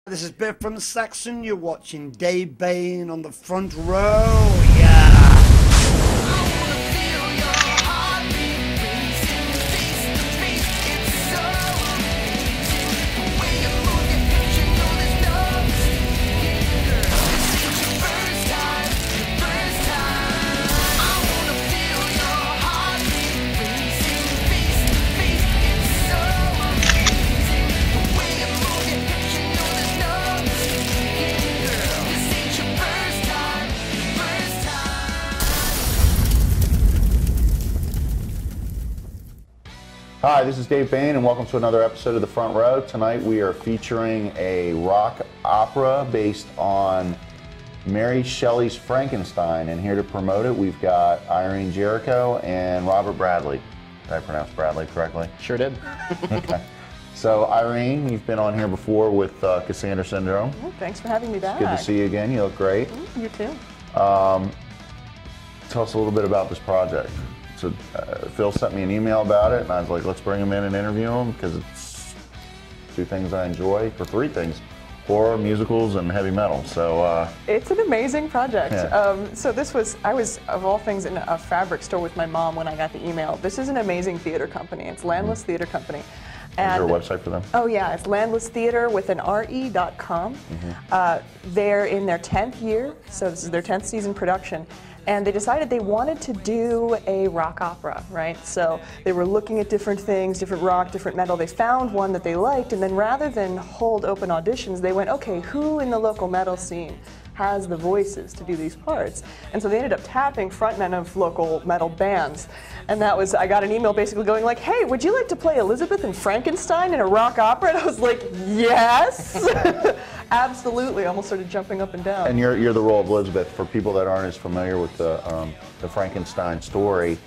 This is Biff from Saxon. You're watching Dave Bain on the front row. Yeah. Hi, this is Dave Bain and welcome to another episode of The Front Row. Tonight we are featuring a rock opera based on Mary Shelley's Frankenstein, and here to promote it we've got Irene Jericho and Robert Bradley. Did I pronounce Bradley correctly? Sure did. Okay. So Irene, you've been on here before with Cassandra Syndrome. Oh, thanks for having me back. Good to see you again. You look great. You too. Tell us a little bit about this project. So Phil sent me an email about it, and I was like, let's bring him in and interview him, because it's two things I enjoy, or three things: horror, musicals, and heavy metal. So it's an amazing project. Yeah. So this was, I was, of all things, in a fabric store with my mom when I got the email. This is an amazing theater company. It's Landless Theater Company. And is there a website for them? Oh yeah, it's Landless Theater with an RE.com. They're in their 10th year, so this is their 10th season production. And they decided they wanted to do a rock opera, right? So they were looking at different things, different rock, different metal. They found one that they liked, and then rather than hold open auditions, they went, okay, who in the local metal scene has the voices to do these parts? And so they ended up tapping frontmen of local metal bands. And that was, I got an email basically going like, hey, would you like to play Elizabeth and Frankenstein in a rock opera? And I was like, yes! Absolutely, I almost started jumping up and down. And you're the role of Elizabeth. For people that aren't as familiar with the Frankenstein story,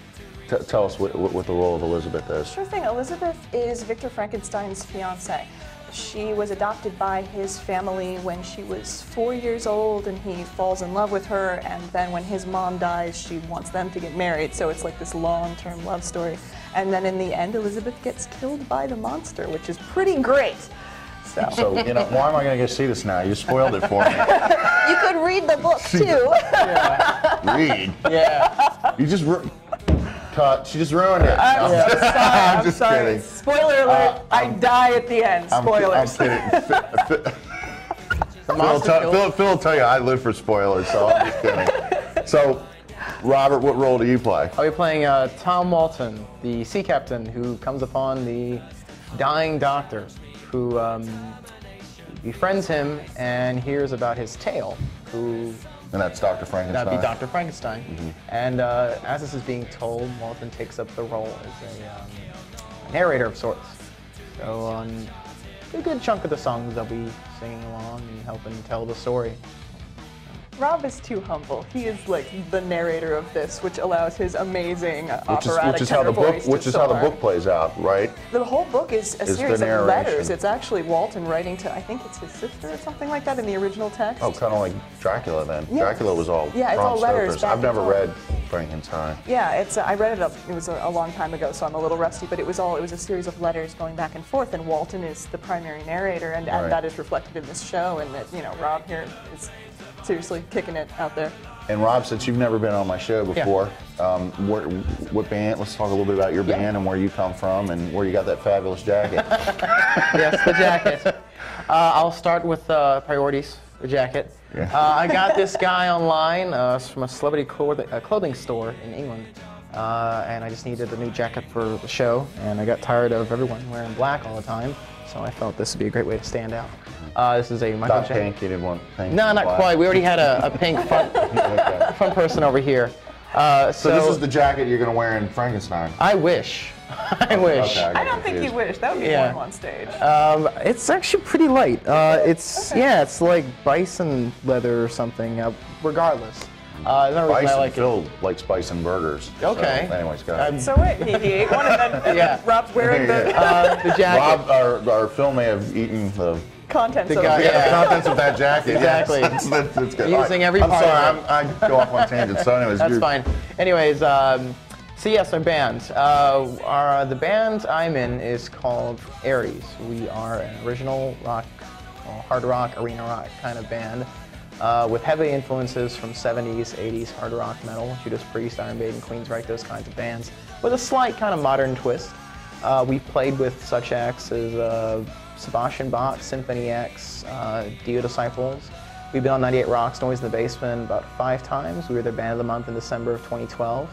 tell us what the role of Elizabeth is. Sure thing. Elizabeth is Victor Frankenstein's fiancée. She was adopted by his family when she was 4 years old, and he falls in love with her, and then when his mom dies, she wants them to get married, so it's like this long-term love story. And then in the end, Elizabeth gets killed by the monster, which is pretty great. So, you know, why am I going to go see this now? You spoiled it for me. You could read the book, too. Yeah. Read? Yeah. You just cut. She just ruined it. I'm just sorry. kidding. Spoiler alert, I die at the end. Spoilers. I'm kidding. Phil will tell you I live for spoilers, so I'm just kidding. So, Robert, what role do you play? I'll be playing Tom Walton, the sea captain who comes upon the dying doctor, who befriends him and hears about his tale. And that's Dr. Frankenstein? That'd be Dr. Frankenstein. And as this is being told, Walton takes up the role as a narrator of sorts. So on a good chunk of the songs, they'll be singing along and helping tell the story. Rob is too humble. He is like the narrator of this, which allows his amazing operatic tenor voice to Which is how the book plays out, right? The whole book is a series of letters. It's actually Walton writing to, I think it's his sister or something like that in the original text. Oh, kind of like Dracula then. Yeah. Dracula was all it's all letters. I've never read Frankenstein. Yeah, it's I read it. It was a long time ago, so I'm a little rusty. But it was a series of letters going back and forth, and Walton is the primary narrator, and that is reflected in this show. And that Rob here is seriously kicking it out there. And Rob, since you've never been on my show before, what band? Let's talk a little bit about your band and where you come from and where you got that fabulous jacket. Yes, the jacket. I'll start with priorities. The jacket. Yeah. I got this guy online from a celebrity clothing store in England, and I just needed a new jacket for the show, and I got tired of everyone wearing black all the time, so I felt this would be a great way to stand out. This is a Michael jacket. Pink, you didn't want pink? No, not quite. We already had a pink front, front person over here. So this is the jacket you're going to wear in Frankenstein? I wish. I wish. Okay, I don't think you wish. That would be warm on stage. It's actually pretty light. It's like bison leather or something. Regardless, Bison Phil likes bison burgers. Okay. So, anyways, go ahead. So wait, he ate one and then Rob's wearing the jacket. Rob, our Phil may have eaten the contents of that jacket. Exactly. Yes. That's good. Using every part. I'm sorry, I go off on tangents. So anyways, that's fine. Anyways, so yes, our band. The band I'm in is called Aries. We are an original rock hard rock, arena rock kind of band with heavy influences from 70s, 80s hard rock metal, Judas Priest, Iron Maiden, Queensryche, those kinds of bands, with a slight kind of modern twist. We've played with such acts as Sebastian Bach, Symphony X, Dio Disciples. We've been on 98 Rocks, Noise in the Basement about 5 times. We were their Band of the Month in December of 2012.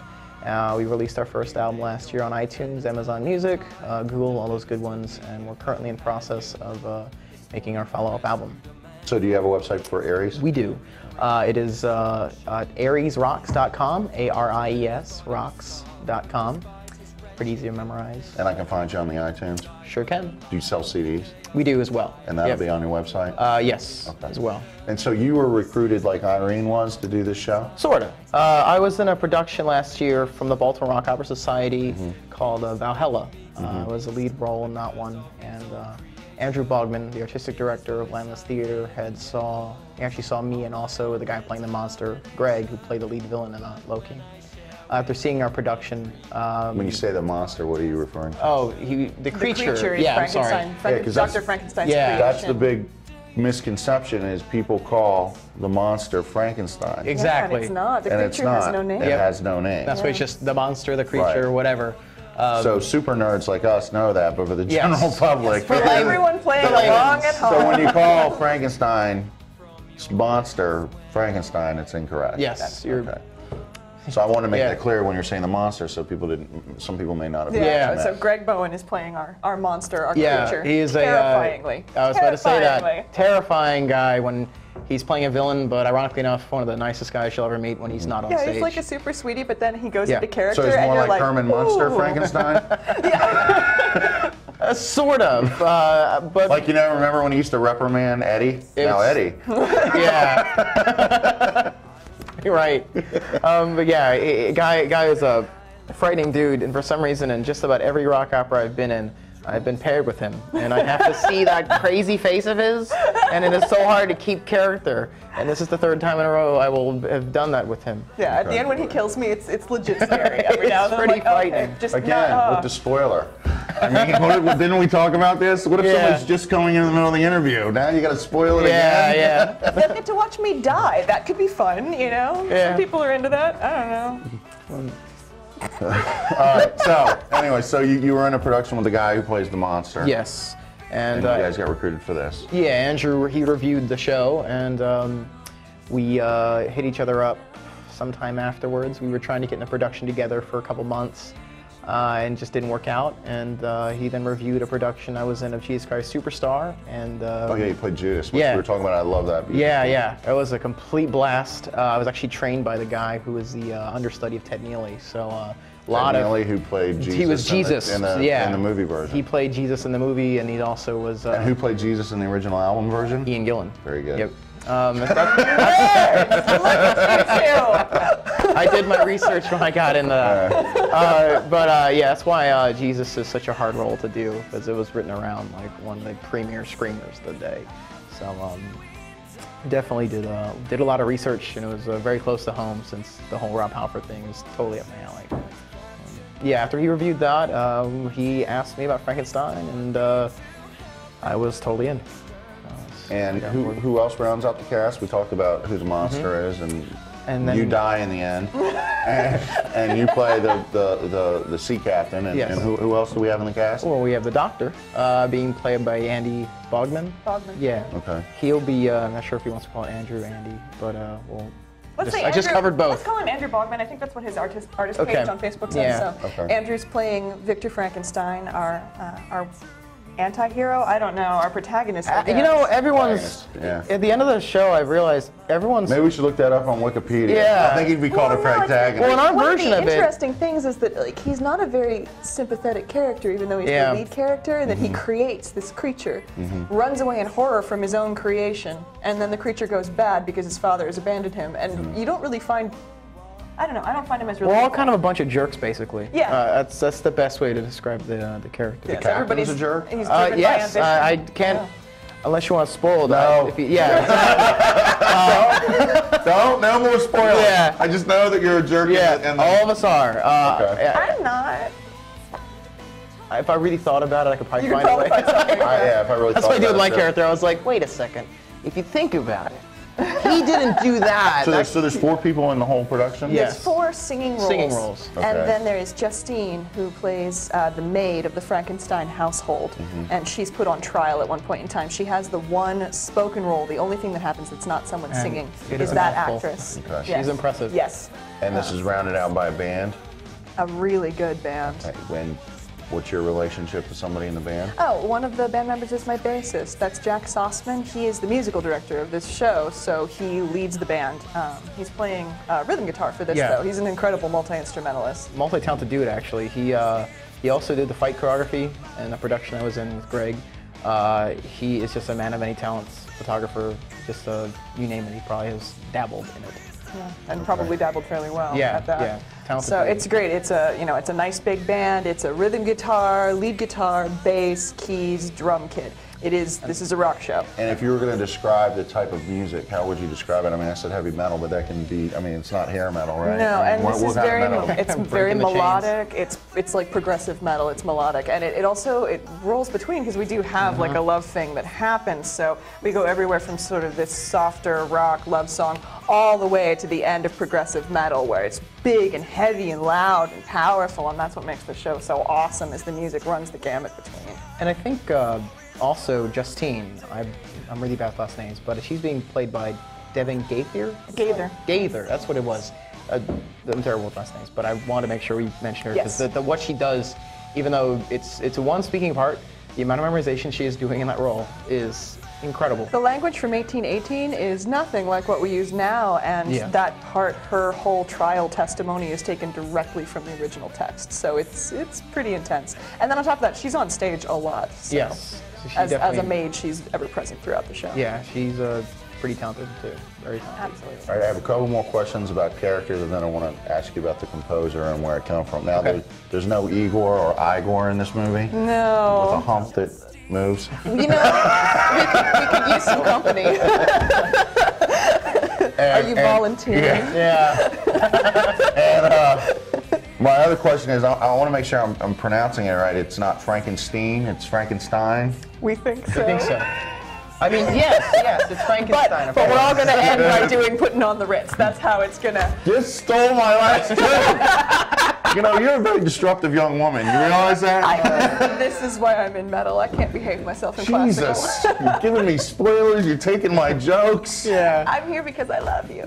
We released our first album last year on iTunes, Amazon Music, Google, all those good ones, and we're currently in process of making our follow-up album. So do you have a website for Aries? We do. It is ariesrocks.com, A-R-I-E-S, rocks.com. Pretty easy to memorize. And I can find you on the iTunes? Sure can. Do you sell CDs? We do as well. And that'll be on your website? Yes, as well. And so you were recruited like Irene was to do this show? Sort of. I was in a production last year from the Baltimore Rock Opera Society called Valhalla. I was a lead role, not one. And Andrew Bogman, the artistic director of Landless Theater, he actually saw me and also the guy playing the monster, Greg, who played the lead villain in Loki. After seeing our production, when you say the monster, what are you referring to? Oh, the creature. The creature is Frankenstein. Dr. Frankenstein's creation. That's the big misconception is people call the monster Frankenstein. Exactly. Yeah, and it's not. The creature has no name. It has no name. That's why it's just the monster, the creature, whatever. So super nerds like us know that, but for the general public. For everyone playing along at home. So when you call Frankenstein monster Frankenstein, it's incorrect. Yes. Okay. So I want to make that clear when you're saying the monster, so some people may not have. Yeah. So Greg Bowen is playing our monster, our creature. He is terrifyingly. I was about to say that terrifying guy when he's playing a villain, but ironically enough, one of the nicest guys you'll ever meet when he's not on stage. Yeah, he's like a super sweetie, but then he goes into character. So he's more and like Herman Munster Frankenstein. Sort of, but like, you know, remember when he used to reprimand Eddie? Now Eddie. Yeah. You're right. But yeah, guy is a frightening dude, and for some reason, in just about every rock opera I've been in, I've been paired with him, and I have to see that crazy face of his, and it is so hard to keep character. And this is the 3rd time in a row I will have done that with him. Yeah, at the end when he kills me, it's legit scary. Every now and then, it's pretty frightening. Okay, just again, with the spoiler. I mean, didn't we talk about this? What if somebody's just coming in the middle of the interview? Now you got to spoil it again? Yeah. They'll get to watch me die. That could be fun, you know? Yeah. Some people are into that. I don't know. All right. So anyway, so you were in a production with the guy who plays the monster. Yes. And you guys got recruited for this. Yeah, Andrew, he reviewed the show, and we hit each other up sometime afterwards. We were trying to get in a production together for a couple months, and just didn't work out. And he then reviewed a production I was in of Jesus Christ Superstar. And oh yeah, you played Judas, which we were talking about. I love that. Yeah. It was a complete blast. I was actually trained by the guy who was the understudy of Ted Neely. So Ted Neely, who played Jesus. He was Jesus in the movie version. He played Jesus in the movie, and he also was. And who played Jesus in the original album version? Ian Gillan. Very good. Yep. Look at you two. I did my research when I got in the. Yeah, that's why Jesus is such a hard role to do, because it was written around like one of the premier screamers of the day. So definitely did a lot of research, and it was very close to home since the whole Rob Halford thing is totally up my alley. Yeah, after he reviewed that, he asked me about Frankenstein, and I was totally in. And who else rounds out the cast? We talked about who the monster is, and then you die in the end, and you play the sea captain. And, and who else do we have in the cast? Well, we have the Doctor, being played by Andy Bogman. Yeah. Okay. He'll be. I'm not sure if he wants to call it Andrew or Andy, but we'll. I just covered both. Let's call him Andrew Bogman. I think that's what his artist page on Facebook says. So Andrew's playing Victor Frankenstein, our anti-hero? I don't know. Our protagonist. You know, everyone's. At the end of the show, I've realized everyone's. Maybe we should look that up on Wikipedia. Yeah. I think he'd be called a protagonist. Well, in our version of it. One of the interesting things is that like he's not a very sympathetic character, even though he's the lead character, and that he creates this creature, runs away in horror from his own creation, and then the creature goes bad because his father has abandoned him, and you don't really find. I don't know. I don't find him as really. We're all kind of a bunch of jerks, basically. Yeah. That's the best way to describe the character. The captain's a jerk. He's driven yes, by I can't. Yeah. Unless you want to spoil that. No. No more spoilers. Yeah. I just know that you're a jerk. Yeah. All of us are. I'm not. if I really thought about it, I could probably You could find a way. probably find something. Yeah, if I really That's thought what I do with about my it, too. character. I was like, wait a second. If you think about it, he didn't do that. So there's 4 people in the whole production? Yeah. There's 4 singing roles. Singing roles. Okay. And then there is Justine, who plays the maid of the Frankenstein household, and she's put on trial at one point in time. She has the one spoken role. The only thing that happens that's not someone And singing it is is a that mouthful. actress. Okay. Yes. She's impressive. Yes. And this is rounded out by a band? A really good band. What's your relationship to somebody in the band? Oh, one of the band members is my bassist. That's Jack Sossman. He is the musical director of this show, so he leads the band. He's playing rhythm guitar for this, though. He's an incredible multi-instrumentalist. Multi-talented dude, actually. He also did the fight choreography and the production I was in with Greg. He is just a man of many talents, photographer, just you name it, he probably has dabbled in it. Yeah, and probably dabbled fairly well Yeah, at that. yeah, talented So dude. it's great. It's a nice big band. It's a rhythm guitar, lead guitar, bass, keys, drum kit. This is a rock show. And if you were going to describe the type of music, how would you describe it? I mean, I said heavy metal, but that can be, I mean, it's not hair metal, right? No, I mean, and what this is kind of very, metal? it's very Breaking the chains. melodic. It's like progressive metal. It's melodic, and it also rolls between, because we do have like a love thing that happens. So we go everywhere from sort of this softer rock love song all the way to the end of progressive metal, where it's big and heavy and loud and powerful, and that's what makes the show so awesome. Is the music runs the gamut between. And I think also Justine, I'm really bad with last names, but she's being played by Devin Gaither? Gaither, that's what it was. I'm terrible with last names, but I want to make sure we mention her, because Yes. what she does, even though it's a one speaking part, the amount of memorization she is doing in that role is incredible. The language from 1818 is nothing like what we use now, and that part, her whole trial testimony, is taken directly from the original text. So it's pretty intense. And then on top of that, she's on stage a lot. So Yes. So she as a definitely- maid, she's ever present throughout the show. Yeah, she's pretty talented too. Very talented. Absolutely. All right, I have a couple more questions about characters, and then I want to ask you about the composer and where it comes from. Now, Okay. there's no Igor or Igor in this movie? With a No. hump that moves? You know, we could use some company. Are you volunteering? Yeah. And my other question is, I want to make sure I'm pronouncing it right. It's not Frankenstein, it's Frankenstein. We think so. I think so. I mean, yes, it's Frankenstein. But we're all going to end by putting on the Ritz. That's how it's going to. Just stole my last joke. You know, you're a very disruptive young woman. You realize that? This is why I'm in metal. I can't behave myself in classical. Jesus, you're giving me spoilers. You're taking my jokes. Yeah. I'm here because I love you.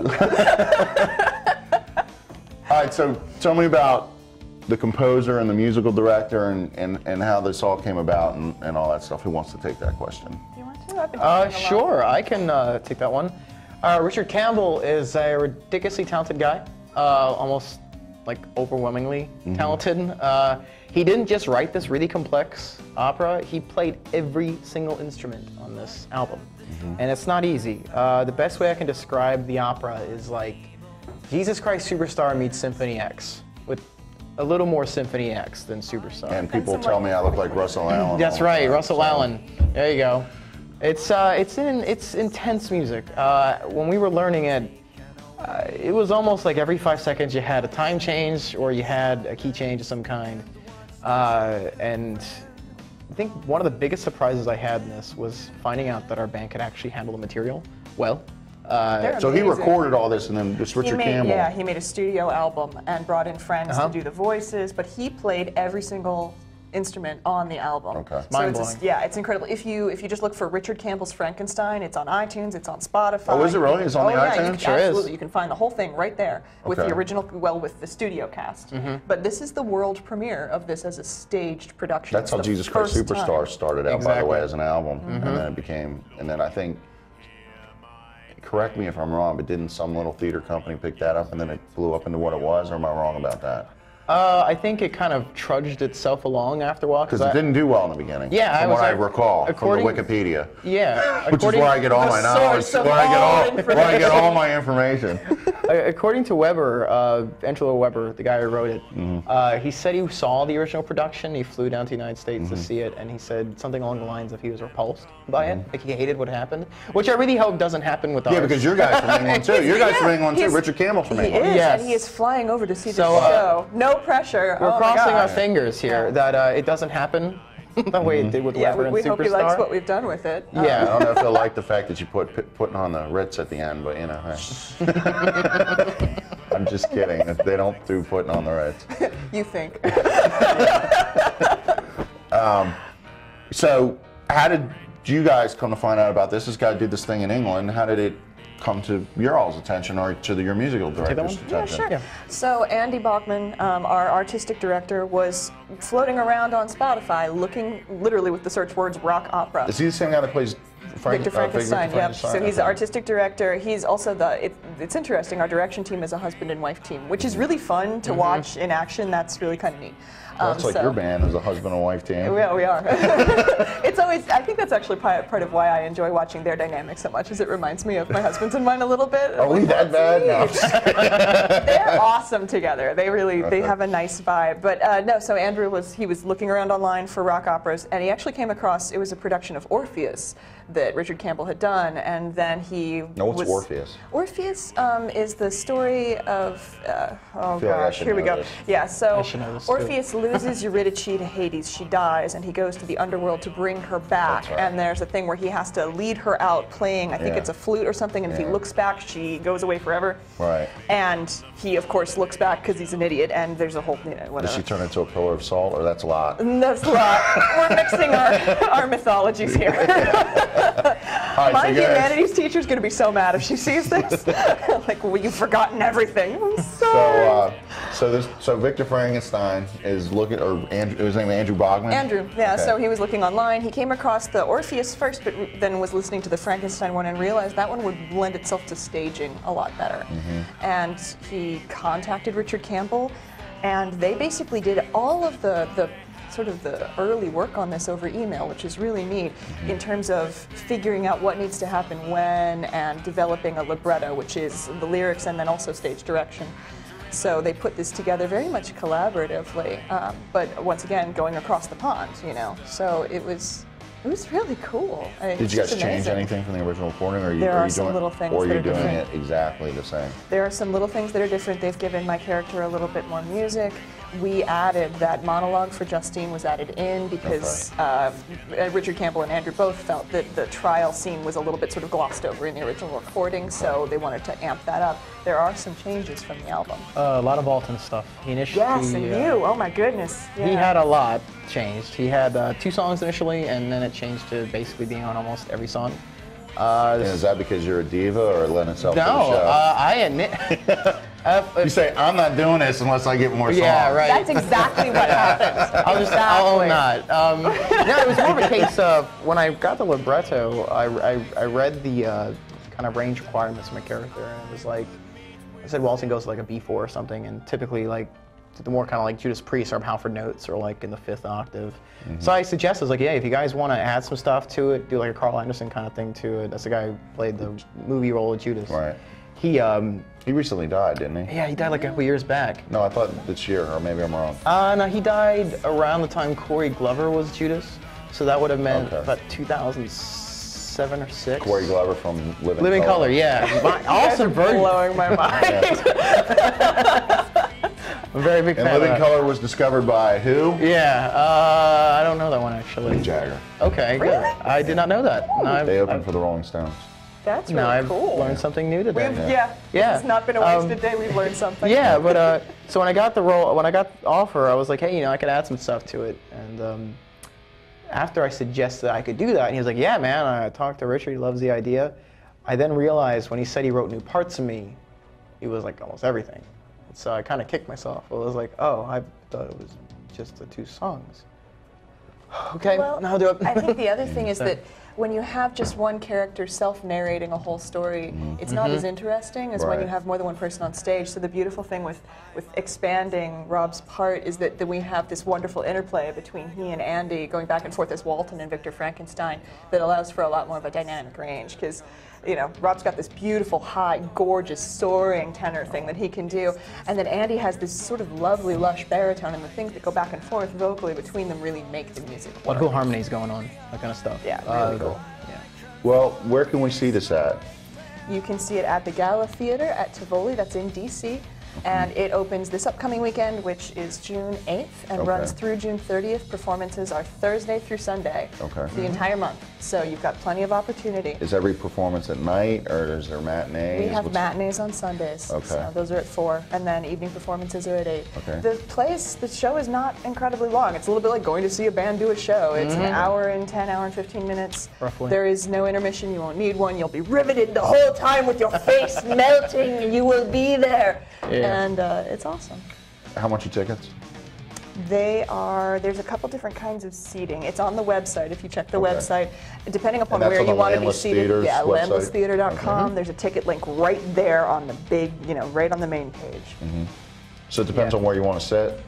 All right, so tell me about the composer and the musical director and how this all came about and all that stuff. Who wants to take that question? Do you want to? I've been talking a lot. Sure, I can take that one. Richard Campbell is a ridiculously talented guy, almost like overwhelmingly talented. He didn't just write this really complex opera, he played every single instrument on this album. And it's not easy. The best way I can describe the opera is like Jesus Christ Superstar meets Symphony X, with a little more Symphony X than Superstar. And people tell me I look like Russell Allen. That's right, Russell Allen. There you go. It's intense music. When we were learning it, it was almost like every 5 seconds you had a time change or you had a key change of some kind. And I think one of the biggest surprises I had in this was finding out that our band could actually handle the material well. So he amazing. recorded all this, and then just Richard Campbell. Yeah, he made a studio album and brought in friends to do the voices, but he played every single instrument on the album. Okay. So Mind-blowing. it's incredible. If you just look for Richard Campbell's Frankenstein, it's on iTunes, it's on Spotify. Oh, is it really? It's on the yeah, iTunes? You, Sure is. absolutely. You can find the whole thing right there with Okay. the original, with the studio cast. But this is the world premiere of this as a staged production. That's It's how the Jesus Christ first Superstar time. started out, by the way, Exactly. as an album, and then it became, and then I think, correct me if I'm wrong, but didn't some little theater company pick that up, and then it blew up into what it was, or am I wrong about that? I think it kind of trudged itself along after a while. Because it didn't do well in the beginning. Yeah, from I was what I like, recall from the according- Wikipedia. Yeah. Which is where I get all my knowledge, source of where I get all all, where I get all my information. According to Weber, Angelo Weber, the guy who wrote it, he said he saw the original production. He flew down to the United States to see it, and he said something along the lines of he was repulsed by it, like he hated what happened, which I really hope doesn't happen with ours. Yeah, because your guy's from England too. Your guy's from England too. He's- Richard Campbell's from He England. is, Yes. and he is flying over to see So, the show. No pressure. We're Oh my crossing our gosh. fingers here that it doesn't happen the way it did with Yeah, Weber and we Superstar. hope he likes what we've done with it. I Yeah. don't know if they'll like the fact that you putting on the Ritz at the end, but you know, hey. I'm just kidding. They don't do putting on the Ritz. You think? So, how did you guys come to find out about this? This guy did this thing in England. How did it come to your all's attention or to your musical director's one? attention? Yeah, sure. So Andy Bachman, our artistic director, was floating around on Spotify looking literally with the search words rock opera. Is he the same guy that plays Victor Frankenstein, yep. So he's the Okay. artistic director. He's also it's interesting, our direction team is a husband and wife team, which is really fun to watch in action. That's really kind of neat. That's like your band is a husband and wife team. Yeah, we are. It's always, I think that's actually part of why I enjoy watching their dynamic so much, is it reminds me of my husband's and mine a little bit. Are we that bad? No. They're awesome together. They have a nice vibe. But no, so Andrew was looking around online for rock operas, and he actually came across, it was a production of Orpheus that Richard Campbell had done, and then he What's Orpheus? Orpheus is the story of, oh feel like I gosh, should here we know go. this. Yeah, so I should know this too. Orpheus loses Eurydice to Hades. She dies, and he goes to the underworld to bring her back. That's right. And there's a thing where he has to lead her out playing, I think Yeah. it's a flute or something, and if he Yeah. looks back, she goes away forever. Right. And he, of course, looks back because he's an idiot, and there's a whole, whatever. Does she turn into a pillar of salt, or that's a lot? That's a lot. We're mixing our mythologies here. All right, My so guys, humanities teacher's going to be so mad if she sees this. Like, well, you've forgotten everything. I'm sorry. so Victor Frankenstein is looking, or his name Andrew Bachman? Andrew, yeah, Okay. so he was looking online. He came across the Orpheus first, but then was listening to the Frankenstein one and realized that one would lend itself to staging a lot better. And he contacted Richard Campbell, and they basically did all of the sort of the early work on this over email, which is really neat in terms of figuring out what needs to happen when and developing a libretto, which is the lyrics and then also stage direction. So they put this together very much collaboratively, but once again, going across the pond, So it was really cool. Did you guys change anything from the original recording, or There are you some doing, little things or are that you are doing different. it exactly the same? There are some little things that are different. They've given my character a little bit more music. We added that monologue for Justine was added in because Richard Campbell and Andrew both felt that the trial scene was a little bit sort of glossed over in the original recording, so they wanted to amp that up. There are some changes from the album. A lot of Alton stuff. He initially, Yes, and you, oh my goodness. He Yeah. had a lot changed. He had 2 songs initially, and then it changed to basically being on almost every song. And is that because you're a diva, or it lent itself to the No, show? I admit. You say, I'm not doing this unless I get more songs. Yeah, right. That's exactly what happened. I'll own that. No, it was more of a case of when I got the libretto, I read the kind of range requirements of my character, and it was like, I said Walton goes to like a B4 or something, and typically like the more kind of like Judas Priest or Halford notes or like in the 5th octave. So I suggested, like, yeah, if you guys want to add some stuff to it, do like a Carl Anderson kind of thing to it. That's the guy who played the movie role of Judas. Right. He recently died, didn't he? Yeah, he died like a couple years back. No, I thought this year, or maybe I'm wrong. No, he died around the time Corey Glover was Judas. So that would have meant about 2007 or 6. Corey Glover from Living Color, yeah. Awesome version. Blowing my mind. I'm a very big And fan Living of that. Color was discovered by who? Yeah, I don't know that one actually. Mick Jagger. Okay, good. Really? I did not know that. No, They opened for the Rolling Stones. That's now really I've cool. learned something new today. Yeah. Yeah. It's not been a wasted day. We've learned something. Yeah, but so when I got the role, when I got the offer, I was like, hey, I could add some stuff to it. And after I suggested I could do that, and he was like, yeah, man, I talked to Richard, he loves the idea. I then realized when he said he wrote new parts of me, it was like almost everything. So I kind of kicked myself. I was like, oh, I thought it was just the 2 songs. Okay, Well, now I'll do it. I think the other thing is So- that when you have just one character self-narrating a whole story, it's not as interesting as when Right. you have more than one person on stage. So the beautiful thing with expanding Rob's part is that we have this wonderful interplay between he and Andy going back and forth as Walton and Victor Frankenstein that allows for a lot more of a dynamic range because Rob's got this beautiful, high, gorgeous, soaring tenor thing that he can do, and then Andy has this sort of lovely, lush baritone, and the things that go back and forth vocally between them really make the music What work. cool harmonies going on, that kind of stuff. Yeah, really cool. Yeah. Well, where can we see this at? You can see it at the Gala Theater at Tivoli, that's in DC. And it opens this upcoming weekend, which is June 8th, and runs through June 30th. Performances are Thursday through Sunday, the entire month. So you've got plenty of opportunity. Is every performance at night, or is there matinees? We have matinees on Sundays. Okay. So those are at 4, and then evening performances are at 8. Okay. The show is not incredibly long. It's a little bit like going to see a band do a show. It's an hour and 10, hour and 15 minutes. Roughly. There is no intermission. You won't need one. You'll be riveted the whole time with your face melting. You will be there. Yeah. And it's awesome. How much are tickets? There's a couple different kinds of seating. It's on the website if you check the Okay. website. Depending upon And that's where on you the want to be Landless seated. Theater's Yeah, website? landlesstheater.com. There's a ticket link right there on the big, right on the main page. So it depends on where you want to sit.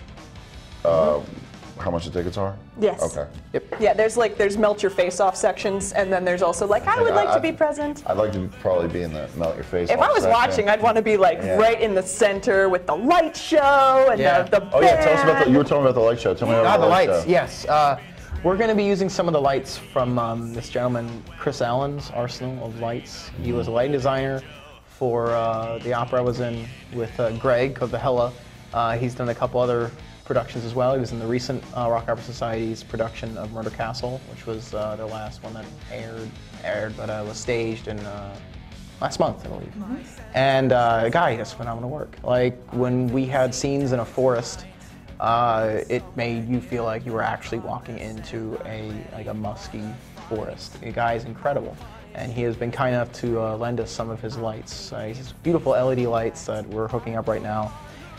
How much the tickets are? Yes. Okay. Yeah, there's melt your face off sections, and then there's also I would like to be present. I'd like to probably be in the melt your face. If off I was section. watching, I'd want to be right in the center with the light show and the band. Oh yeah, tell us about you were talking about the light show. Tell me about the lights, show. yes. We're going to be using some of the lights from this gentleman, Chris Allen's arsenal of lights. He was a lighting designer for the opera I was in with Greg of the Hella. He's done a couple other productions as well. He was in the recent Rock Opera Society's production of Murder Castle, which was their last one that aired, but was staged in last month, I believe. And the guy does phenomenal work. Like when we had scenes in a forest, it made you feel like you were actually walking into a musky forest. The guy is incredible, and he has been kind enough to lend us some of his lights. He has beautiful LED lights that we're hooking up right now.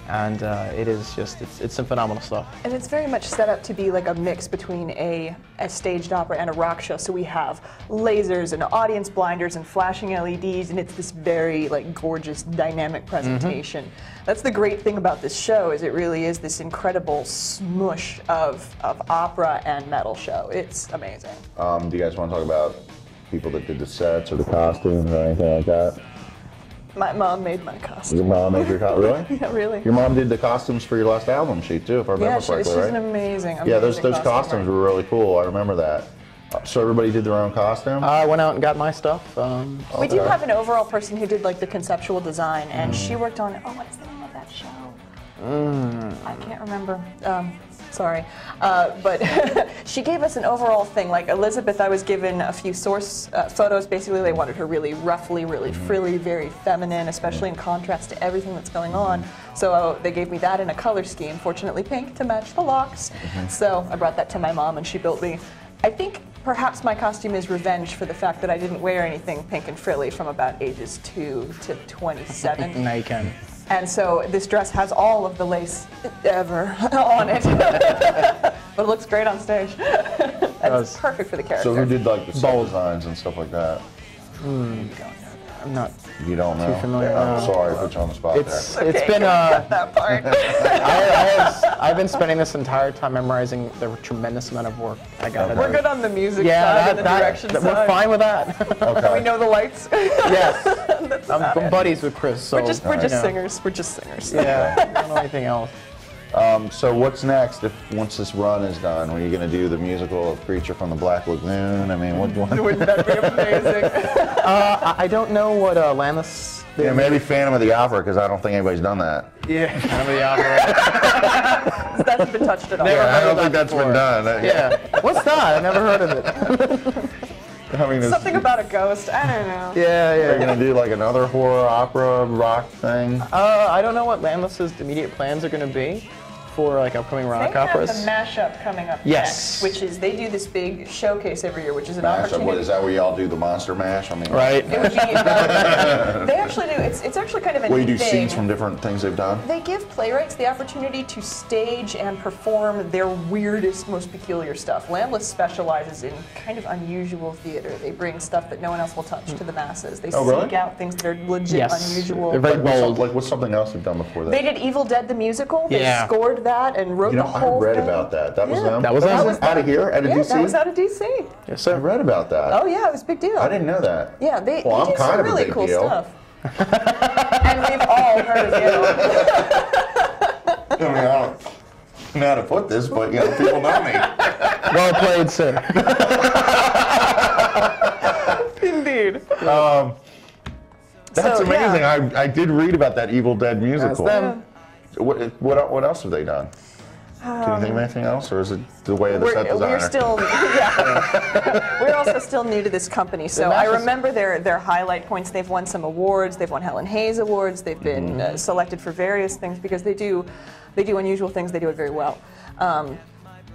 And it's some phenomenal stuff. And it's very much set up to be like a mix between a staged opera and a rock show. So we have lasers and audience blinders and flashing LEDs, and it's this very gorgeous dynamic presentation. That's the great thing about this show, is it really is this incredible smush of opera and metal show. It's amazing. Do you guys want to talk about people that did the sets or the costumes or anything like that? My mom made my costume. Your mom made your costume? Really? Yeah, really. Your mom did the costumes for your last album shoot too, if I remember correctly, she's right? an amazing Yeah, those costumer. costumes were really cool. I remember that. So everybody did their own costume? I went out and got my stuff. We do have an overall person who did the conceptual design, and she worked on, what is the name of that show? I can't remember. Sorry. But she gave us an overall thing. Like Elizabeth, I was given a few source photos. Basically, they wanted her really ruffly, really frilly, very feminine, especially in contrast to everything that's going on. So they gave me that in a color scheme, fortunately pink, to match the locks. So I brought that to my mom, and she built me. I think perhaps my costume is revenge for the fact that I didn't wear anything pink and frilly from about ages 2 to 27. Now you can. And so this dress has all of the lace ever on it. But it looks great on stage. It's perfect for the character. So who did the set designs and stuff like that? I'm not You don't know? too familiar. I'm no. sorry, I put you on the spot It's there. been that part. I've been spending this entire time memorizing the tremendous amount of work I got to do. We're good on the music Yeah, side and the direction side. we're fine with that. Okay. We know the lights. Yes, I'm buddies with Chris, so We're just you know. singers. We're just singers. Yeah, I don't know anything else. So what's next once this run is done? Are you going to do the musical of Creature from the Black Lagoon? I mean, what? Wouldn't that be amazing? I don't know what Landless. Yeah, maybe Phantom of the Opera, because I don't think anybody's done that. Yeah, Phantom of the Opera. That hasn't been touched at all. Never I heard don't of think that that's been done. Yeah. What's that? I never heard of it. I mean, Something about a ghost. I don't know. Yeah, Are you going to do like another horror opera rock thing? I don't know what Landless's immediate plans are going to be for upcoming rock They have operas. the mashup coming up Yes. next, which is they do this big showcase every year, which is an Mash? opportunity. What, is that where y'all do the monster mash? I mean, Right. It would be, they actually do. It's actually kind of a Where you neat do thing. scenes from different things they've done? They give playwrights the opportunity to stage and perform their weirdest, most peculiar stuff. Landless specializes in kind of unusual theater. They bring stuff that no one else will touch to the masses. They Oh, really? seek out things that are legit Yes. unusual. They're very bold. Like what's something else they've done before that? They did Evil Dead the musical. They Yeah. scored that and wrote the I whole read thing. about that. That was Yeah. them? That was them. Out of here? Out of Yeah, DC? that was out of DC. Yes, I sir. read about that. Oh yeah, it was a big deal. I didn't know that. Yeah, they Well, do I'm some kind of a really big cool deal. stuff. And we've all heard of you. I mean, I don't know how to put this, but people know me. Well played, sir. Indeed. That's So, amazing. yeah. I did read about that Evil Dead musical. them. What else have they done? Can you think of anything else, or is it the way of the set designer? We're still, yeah. We're also still new to this company, so I remember their highlight points. They've won some awards. They've won Helen Hayes awards. They've been selected for various things because they do unusual things. They do it very well.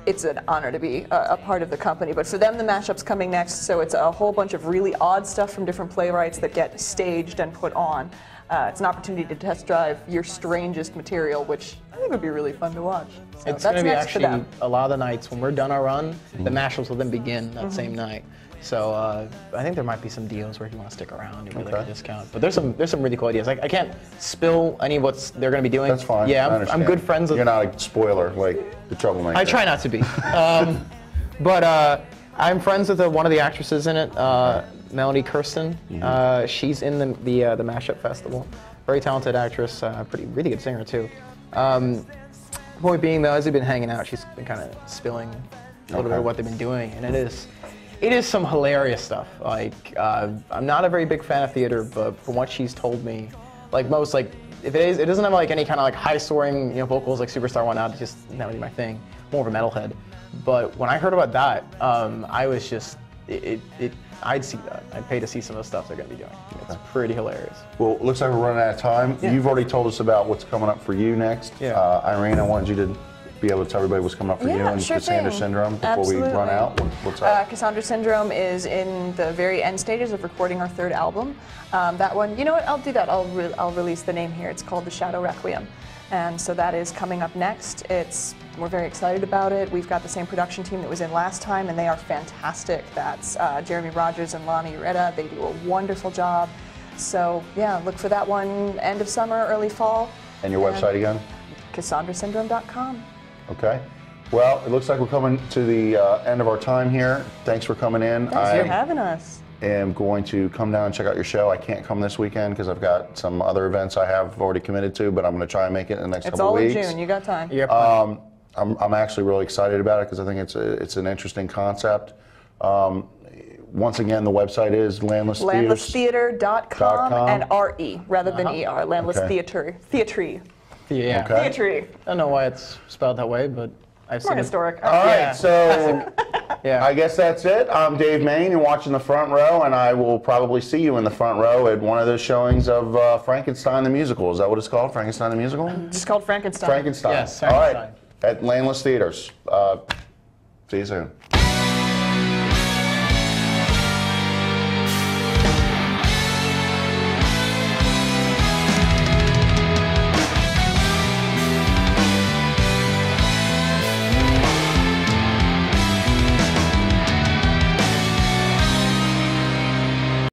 It's an honor to be a part of the company. But for them, the mashup's coming next, so it's a whole bunch of really odd stuff from different playwrights that get staged and put on. It's an opportunity to test drive your strangest material, which I think would be really fun to watch. So It's going to be next for actually them. a lot of the nights when we're done our run, the mashups will then begin that same night. So I think there might be some deals where if you want to stick around, you get like a discount. But there's some really cool ideas. Like I can't spill any of what they're going to be doing. That's fine. Yeah, I'm good friends with. You're not a spoiler like the troublemaker. I try not to be. But I'm friends with one of the actresses in it, Melanie Kirsten. She's in the Mashup Festival. Very talented actress, really good singer too. Point being though, as we've been hanging out, she's been kind of spilling a little bit of what they've been doing, and it is some hilarious stuff. Like I'm not a very big fan of theater, but from what she's told me, like most if it doesn't have like any kind of like high soaring vocals like Superstar One Out. It's just not really my thing. More of a metalhead. But when I heard about that, I was just I'd see that. I'd pay to see some of the stuff they're going to be doing. It's pretty hilarious. Well, it looks like we're running out of time. Yeah. You've already told us about what's coming up for you next. Yeah. Irene, I wanted you to be able to tell everybody what's coming up for you and sure Cassandra thing. Syndrome before Absolutely. we run out. What's up? Cassandra Syndrome is in the very end stages of recording our third album. That one, you know what? I'll do that. I'll release the name here. It's called The Shadow Requiem. And so that is coming up next. We're very excited about it. We've got the same production team that was in last time, and they are fantastic. That's Jeremy Rogers and Lana Ureta. They do a wonderful job. So yeah, look for that one end of summer, early fall. And your website again? CassandraSyndrome.com. Okay. Well, it looks like we're coming to the end of our time here. Thanks for coming in. Thanks for having us. Am going to come down and check out your show. I can't come this weekend because I've got some other events I have already committed to, but I'm going to try and make it in the next couple weeks. It's all in June. You got time. Yep. I'm actually really excited about it because I think it's an interesting concept. Once again, the website is Landlesstheater.com and RE rather than ER. Landless Theatre. Theatre. Yeah. Okay. Theatre. I don't know why it's spelled that way, but I've More seen historic. All right, Yeah. so Yeah. I guess that's it. I'm Dave Main. You're watching The Front Row, and I will probably see you in the front row at one of those showings of Frankenstein the Musical. Is that what it's called, Frankenstein the Musical? Just called Frankenstein. Frankenstein. Yes, All right, Frankenstein. at Landless Theaters. See you soon.